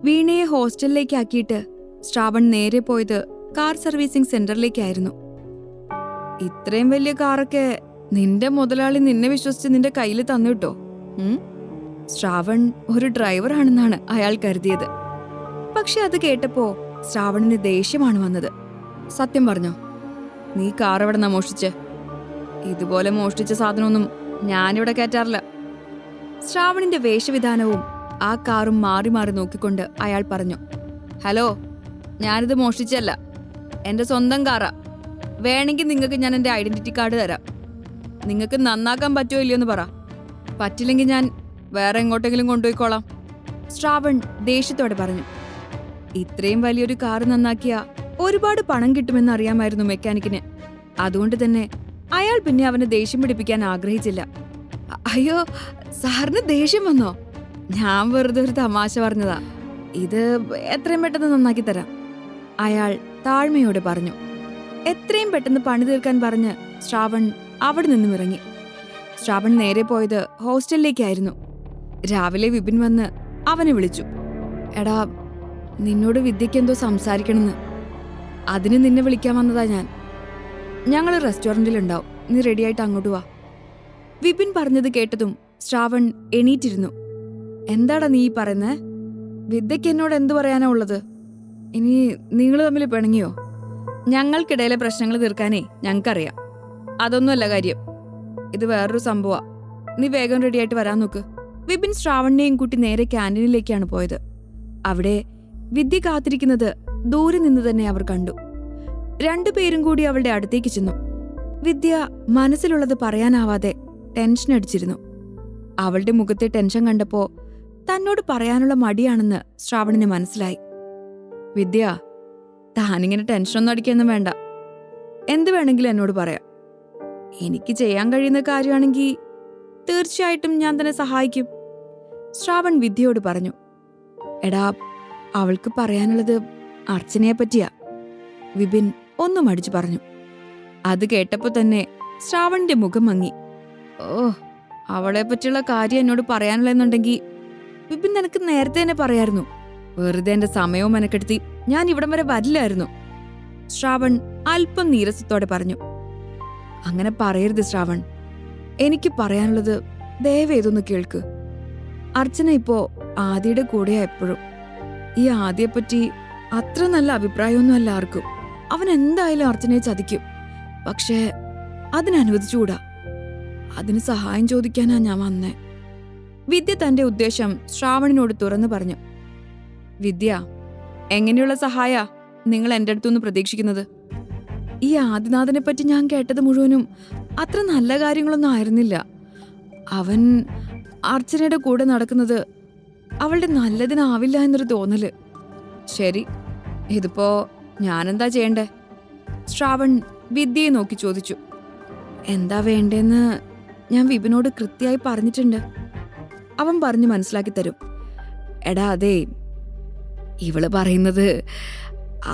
വീണയെ ഹോസ്റ്റലിലേക്ക് ആക്കിയിട്ട് ശ്രാവൺ നേരെ പോയത് കാർ സർവീസിംഗ് സെന്ററിലേക്കായിരുന്നു. ഇത്രയും വലിയ കാറൊക്കെ നിന്റെ മുതലാളി നിന്നെ വിശ്വസിച്ച് നിന്റെ കയ്യിൽ തന്നിട്ടോ? ശ്രാവൺ ഒരു ഡ്രൈവറാണെന്നാണ് അയാൾ കരുതിയത്. പക്ഷെ അത് കേട്ടപ്പോ ശ്രാവണിന് ദേഷ്യമാണ് വന്നത്. സത്യം പറഞ്ഞോ, നീ കാർ എവിടെന്നാ മോഷ്ടിച്ച്? ഇതുപോലെ മോഷ്ടിച്ച സാധനമൊന്നും ഞാനിവിടെ കയറ്റാറില്ല. ശ്രാവണിന്റെ വേഷവിധാനവും ആ കാറും മാറി മാറി നോക്കിക്കൊണ്ട് അയാൾ പറഞ്ഞു. ഹലോ, ഞാനിത് മോഷ്ടിച്ചല്ല, എന്റെ സ്വന്തം കാറാ. വേണമെങ്കിൽ നിങ്ങൾക്ക് ഞാൻ എന്റെ ഐഡന്റിറ്റി കാർഡ് തരാം. നിങ്ങൾക്ക് നന്നാക്കാൻ പറ്റുമോ ഇല്ലയോ എന്ന് പറ. പറ്റില്ലെങ്കിൽ ഞാൻ വേറെ എങ്ങോട്ടെങ്കിലും കൊണ്ടുപോയിക്കോളാം. ശ്രാവൺ ദേഷ്യത്തോടെ പറഞ്ഞു. ഇത്രയും വലിയൊരു കാറ് നന്നാക്കിയ ഒരുപാട് പണം കിട്ടുമെന്ന് അറിയാമായിരുന്നു മെക്കാനിക്കിന്. അതുകൊണ്ട് തന്നെ അയാൾ പിന്നെ അവനെ ദേഷ്യം പിടിപ്പിക്കാൻ ആഗ്രഹിച്ചില്ല. അയ്യോ, സാറിന് ദേഷ്യം വന്നോ? ഞാൻ വെറുതെ ഒരു തമാശ പറഞ്ഞതാ. ഇത് എത്രയും പെട്ടെന്ന് നന്നാക്കി തരാം, അയാൾ താഴ്മയോടെ പറഞ്ഞു. എത്രയും പെട്ടെന്ന് പണി തീർക്കാൻ പറഞ്ഞ് ശ്രാവൺ അവിടെ നിന്നും ഇറങ്ങി. ശ്രാവൺ നേരെ പോയത് ഹോസ്റ്റലിലേക്കായിരുന്നു. രാവിലെ വിപിൻ വന്ന് അവനെ വിളിച്ചു. എടാ, നിന്നോട് വിദ്യയ്ക്ക് എന്തോ സംസാരിക്കണമെന്ന്. അതിന് നിന്നെ വിളിക്കാൻ വന്നതാ ഞാൻ. ഞങ്ങൾ റെസ്റ്റോറൻറ്റിലുണ്ടാവും, നീ റെഡിയായിട്ട് അങ്ങോട്ട് വാ. വിപിൻ പറഞ്ഞത് കേട്ടതും ശ്രാവൺ എണീറ്റിരുന്നു. എന്താടാ നീ പറയുന്നേ? വിദ്യയ്ക്ക് എന്നോട് എന്തു പറയാനാ ഉള്ളത്? ഇനി നിങ്ങൾ തമ്മിൽ പിണങ്ങിയോ? ഞങ്ങൾക്കിടയിലെ പ്രശ്നങ്ങൾ തീർക്കാനേ ഞങ്ങൾക്കറിയാം. അതൊന്നുമല്ല കാര്യം, ഇത് വേറൊരു സംഭവമാ. നീ വേഗം റെഡിയായിട്ട് വരാൻ നോക്ക്. വിപിൻ ശ്രാവണിനെയും കൂട്ടി നേരെ ക്യാൻറ്റീനിലേക്കാണ് പോയത്. അവിടെ വിദ്യ കാത്തിരിക്കുന്നത് ദൂരെ നിന്ന് തന്നെ അവർ കണ്ടു. രണ്ടുപേരും കൂടി അവളുടെ അടുത്തേക്ക് ചെന്നു. വിദ്യ മനസ്സിലുള്ളത് പറയാനാവാതെ ടെൻഷൻ അടിച്ചിരുന്നു. അവളുടെ മുഖത്തെ ടെൻഷൻ കണ്ടപ്പോ തന്നോട് പറയാനുള്ള മടിയാണെന്ന് ശ്രാവണിന് മനസ്സിലായി. വിദ്യ, താനിങ്ങനെ ടെൻഷനൊന്നും അടിക്കൊന്നും വേണ്ട. എന്ത് വേണമെങ്കിലും എന്നോട് പറയാം. എനിക്ക് ചെയ്യാൻ കഴിയുന്ന കാര്യമാണെങ്കിൽ തീർച്ചയായിട്ടും ഞാൻ തന്നെ സഹായിക്കും. ശ്രാവൺ വിദ്യയോട് പറഞ്ഞു. എടാ, അവൾക്ക് പറയാനുള്ളത് അർച്ചനയെ പറ്റിയാ, വിപിൻ ഒന്നും അടിച്ചു പറഞ്ഞു. അത് കേട്ടപ്പോ തന്നെ ശ്രാവണിന്റെ മുഖം മങ്ങി. ഓ, അവളെ പറ്റിയുള്ള കാര്യം എന്നോട് പറയാനുള്ളെന്നുണ്ടെങ്കിൽ വിപിൻ നിനക്ക് നേരത്തെ തന്നെ പറയായിരുന്നു. വെറുതെ എന്റെ സമയവും മെനക്കെടുത്തി ഞാൻ ഇവിടം വരെ വരില്ലായിരുന്നു. ശ്രാവൺ അല്പം നീരസത്തോടെ പറഞ്ഞു. അങ്ങനെ പറയരുത് ശ്രാവൺ. എനിക്ക് പറയാനുള്ളത് ദയവേതൊന്ന് കേൾക്ക്. അർച്ചന ഇപ്പോ ആദിയുടെ കൂടെയാ എപ്പോഴും. ഈ ആദിയെപ്പറ്റി അത്ര നല്ല അഭിപ്രായമൊന്നും അല്ല ആർക്കും. അവൻ എന്തായാലും അർച്ചനയെ ചതിക്കും. പക്ഷേ അതിനനുവദിച്ചുകൂടാ. അതിന് സഹായം ചോദിക്കാനാ ഞാൻ വന്നേ. വിദ്യ തന്റെ ഉദ്ദേശം ശ്രാവണിനോട് തുറന്നു പറഞ്ഞു. വിദ്യ, എങ്ങനെയുള്ള സഹായ നിങ്ങൾ എന്റെ അടുത്തുനിന്ന് പ്രതീക്ഷിക്കുന്നത്? ഈ ആദിനാഥനെ പറ്റി ഞാൻ കേട്ടത് മുഴുവനും അത്ര നല്ല കാര്യങ്ങളൊന്നും ആയിരുന്നില്ല. അവൻ അർച്ചനയുടെ കൂടെ നടക്കുന്നത് അവളുടെ നല്ലതിനാവില്ല എന്നൊരു തോന്നല്. ശരി, ഇതിപ്പോ ഞാനെന്താ ചെയ്യണ്ടേ? ശ്രാവൺ വിദ്യയെ നോക്കി ചോദിച്ചു. എന്താ വേണ്ടേന്ന് ഞാൻ വിപിനോട് കൃത്യമായി പറഞ്ഞിട്ടുണ്ട്. അവൻ പറഞ്ഞു മനസ്സിലാക്കി തരും. എടാ, അതെ, ഇവള് പറയുന്നത്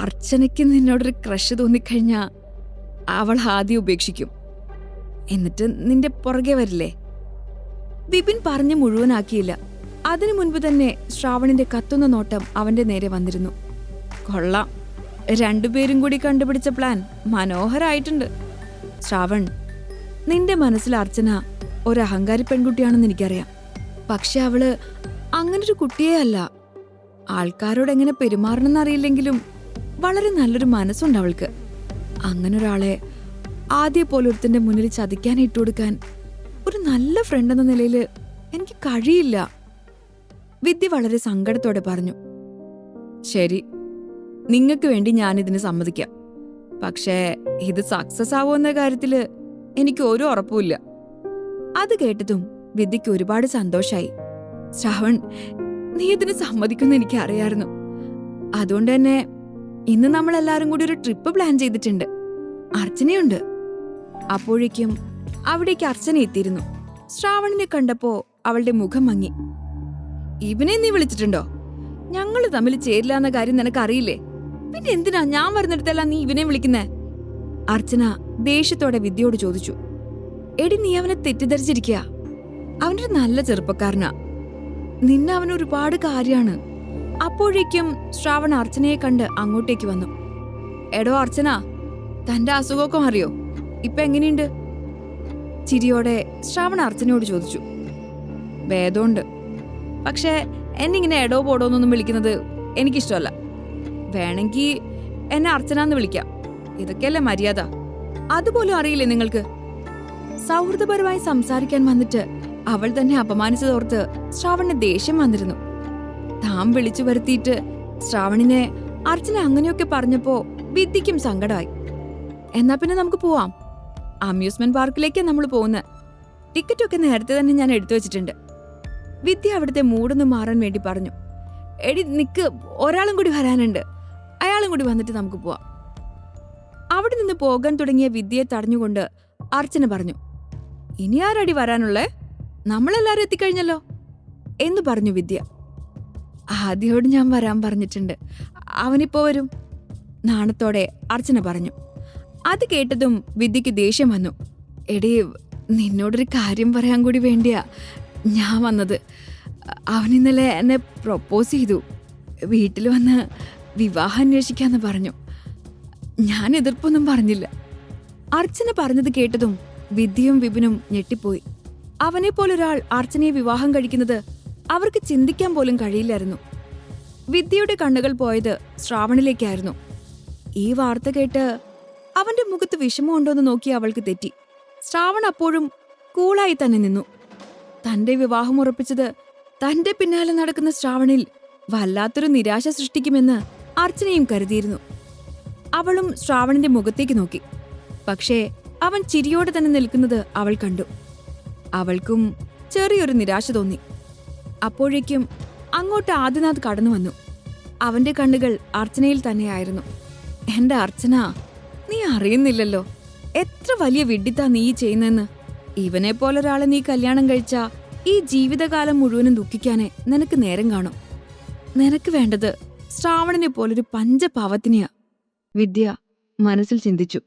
അർച്ചനയ്ക്ക് നിന്നോടൊരു ക്രഷ് തോന്നിക്കഴിഞ്ഞാ അവൾ ആദ്യം ഉപേക്ഷിക്കും, എന്നിട്ട് നിന്റെ പുറകെ വരില്ലേ. വിപിൻ പറഞ്ഞു മുഴുവനാക്കിയില്ല. അതിനു മുൻപ് തന്നെ ശ്രാവണിന്റെ കത്തുന്ന നോട്ടം അവന്റെ നേരെ വന്നിരുന്നു. കൊള്ളാം, രണ്ടുപേരും കൂടി കണ്ടുപിടിച്ച പ്ലാൻ മനോഹരായിട്ടുണ്ട്. ശ്രാവൺ, നിന്റെ മനസ്സിൽ അർച്ചന ഒരു അഹങ്കാരി പെൺകുട്ടിയാണെന്ന് എനിക്കറിയാം. പക്ഷെ അവള് അങ്ങനൊരു കുട്ടിയേ അല്ല. ആൾക്കാരോട് എങ്ങനെ പെരുമാറണമെന്നറിയില്ലെങ്കിലും വളരെ നല്ലൊരു മനസ്സുണ്ട് അവൾക്ക്. അങ്ങനൊരാളെ ആദ്യ പോലൊരുത്തിന്റെ മുന്നിൽ ചതിക്കാൻ ഇട്ടുകൊടുക്കാൻ ഒരു നല്ല ഫ്രണ്ട് എന്ന നിലയിൽ എനിക്ക് കഴിയില്ല. വിദ്യ വളരെ സങ്കടത്തോടെ പറഞ്ഞു. ശരി, നിങ്ങൾക്ക് വേണ്ടി ഞാനിതിന് സമ്മതിക്കാം. പക്ഷേ ഇത് സക്സസ് ആവുമെന്ന കാര്യത്തില് എനിക്ക് ഒരു ഉറപ്പുമില്ല. അത് കേട്ടതും വിദ്യയ്ക്ക് ഒരുപാട് സന്തോഷായി. ശ്രാവൺ, നീ ഇതിന് സമ്മതിക്കുമെന്ന് എനിക്ക് അറിയായിരുന്നു. അതുകൊണ്ട് തന്നെ ഇന്ന് നമ്മൾ എല്ലാരും കൂടി ഒരു ട്രിപ്പ് പ്ലാൻ ചെയ്തിട്ടുണ്ട്. അർച്ചനയുണ്ട്. അപ്പോഴേക്കും അവിടേക്ക് അർച്ചന എത്തിയിരുന്നു. ശ്രാവണിനെ കണ്ടപ്പോ അവളുടെ മുഖം മങ്ങി. ഇവനെ നീ വിളിച്ചിട്ടുണ്ടോ? ഞങ്ങൾ തമ്മിൽ ചേരില്ല എന്ന കാര്യം നിനക്കറിയില്ലേ? പിന്നെ എന്തിനാ ഞാൻ വരുന്നിടത്തെല്ലാം നീ ഇവനെ വിളിക്കുന്നേ? അർച്ചന ദേഷ്യത്തോടെ വിദ്യയോട് ചോദിച്ചു. എടി, നീ അവനെ തെറ്റിദ്ധരിച്ചിരിക്കുക. അവനൊരു നല്ല ചെറുപ്പക്കാരനാ. നിന്നെ അവന് ഒരുപാട് കാര്യാണ്. അപ്പോഴേക്കും ശ്രാവൺ അർച്ചനയെ കണ്ട് അങ്ങോട്ടേക്ക് വന്നു. എടോ അർച്ചന, തന്റെ അസുഖമൊക്കെ മാറിയോ? ഇപ്പൊ എങ്ങനെയുണ്ട്? ചിരിയോടെ ശ്രാവൺ അർച്ചനയോട് ചോദിച്ചു. ഭേദമുണ്ട്. പക്ഷേ എന്നിങ്ങനെ എടോ പോടോന്നൊന്നും വിളിക്കുന്നത് എനിക്കിഷ്ടമല്ല. വേണമെങ്കിൽ എന്നെ അർച്ചന എന്ന് വിളിക്കാം. ഇതൊക്കെയല്ലേ മര്യാദ. അതുപോലും അറിയില്ലേ നിങ്ങൾക്ക്? സൗഹൃദപരമായി സംസാരിക്കാൻ വന്നിട്ട് അവൾ തന്നെ അപമാനിച്ചതോർത്ത് ശ്രാവണിന് ദേഷ്യം വന്നിരുന്നു. താൻ വിളിച്ചു വരുത്തിയിട്ട് ശ്രാവണിനെ അർച്ചന അങ്ങനെയൊക്കെ പറഞ്ഞപ്പോ വിദ്യയ്ക്കും സങ്കടമായി. എന്നാ പിന്നെ നമുക്ക് പോവാം. അമ്യൂസ്മെന്റ് പാർക്കിലേക്കാണ് നമ്മൾ പോകുന്നത്. ടിക്കറ്റൊക്കെ നേരത്തെ തന്നെ ഞാൻ എടുത്തു വെച്ചിട്ടുണ്ട്. വിദ്യ അവിടുത്തെ മൂടൊന്ന് മാറാൻ വേണ്ടി പറഞ്ഞു. എടി നിക്ക്, ഒരാളും കൂടി വരാനുണ്ട്. അയാളും കൂടി വന്നിട്ട് നമുക്ക് പോവാം. അവിടെ നിന്ന് പോകാൻ തുടങ്ങിയ വിദ്യയെ തടഞ്ഞുകൊണ്ട് അർച്ചന പറഞ്ഞു. ഇനി ആരടി വരാനുള്ളേ? നമ്മളെല്ലാരും എത്തിക്കഴിഞ്ഞല്ലോ എന്ന് പറഞ്ഞു വിദ്യ. ആദ്യോട് ഞാൻ വരാൻ പറഞ്ഞിട്ടുണ്ട്, അവനിപ്പോ വരും. നാണത്തോടെ അർച്ചന പറഞ്ഞു. അത് കേട്ടതും വിദ്യക്ക് ദേഷ്യം വന്നു. എടീ, നിന്നോടൊരു കാര്യം പറയാൻ കൂടി വേണ്ടിയാ ഞാൻ വന്നത്. അവനിന്നലെ എന്നെ പ്രൊപ്പോസ് ചെയ്തു. വീട്ടിൽ വന്ന് വിവാഹം അന്വേഷിക്കാന്ന് പറഞ്ഞു. ഞാൻ എതിർപ്പൊന്നും പറഞ്ഞില്ല. അർച്ചന പറഞ്ഞത് കേട്ടതും വിദ്യയും വിപിനും ഞെട്ടിപ്പോയി. അവനെപ്പോലൊരാൾ അർച്ചനയെ വിവാഹം കഴിക്കുന്നത് അവർക്ക് ചിന്തിക്കാൻ പോലും കഴിയില്ലായിരുന്നു. വിദ്യയുടെ കണ്ണുകൾ പോയത് ശ്രാവണിലേക്കായിരുന്നു. ഈ വാർത്ത കേട്ട് അവന്റെ മുഖത്ത് വിഷമമുണ്ടോന്ന് നോക്കി അവൾക്ക് തെറ്റി. ശ്രാവൺ അപ്പോഴും കൂളായി തന്നെ നിന്നു. തന്റെ വിവാഹം ഉറപ്പിച്ചത് തന്റെ പിന്നാലെ നടക്കുന്ന ശ്രാവണിൽ വല്ലാത്തൊരു നിരാശ സൃഷ്ടിക്കുമെന്ന് അർച്ചനയും കരുതിയിരുന്നു. അവളും ശ്രാവണിന്റെ മുഖത്തേക്ക് നോക്കി. പക്ഷേ അവൻ ചിരിയോടെ തന്നെ നിൽക്കുന്നത് അവൾ കണ്ടു. അവൾക്കും ചെറിയൊരു നിരാശ തോന്നി. അപ്പോഴേക്കും അങ്ങോട്ട് ആദിനാഥ് കടന്നു വന്നു. അവന്റെ കണ്ണുകൾ അർച്ചനയിൽ തന്നെയായിരുന്നു. എന്റെ അർച്ചന, നീ അറിയുന്നില്ലല്ലോ എത്ര വലിയ വിഡ്ഢിത്താ നീ ചെയ്യുന്നെന്ന്. ഇവനെ പോലൊരാളെ നീ കല്യാണം കഴിച്ചാ ഈ ജീവിതകാലം മുഴുവനും ദുഃഖിക്കാനേ നിനക്ക് നേരം കാണും. നിനക്ക് വേണ്ടത് ശ്രാവണിനെ പോലൊരു പഞ്ചപാവത്തിനെയാ. വിദ്യ മനസ്സിൽ ചിന്തിച്ചു.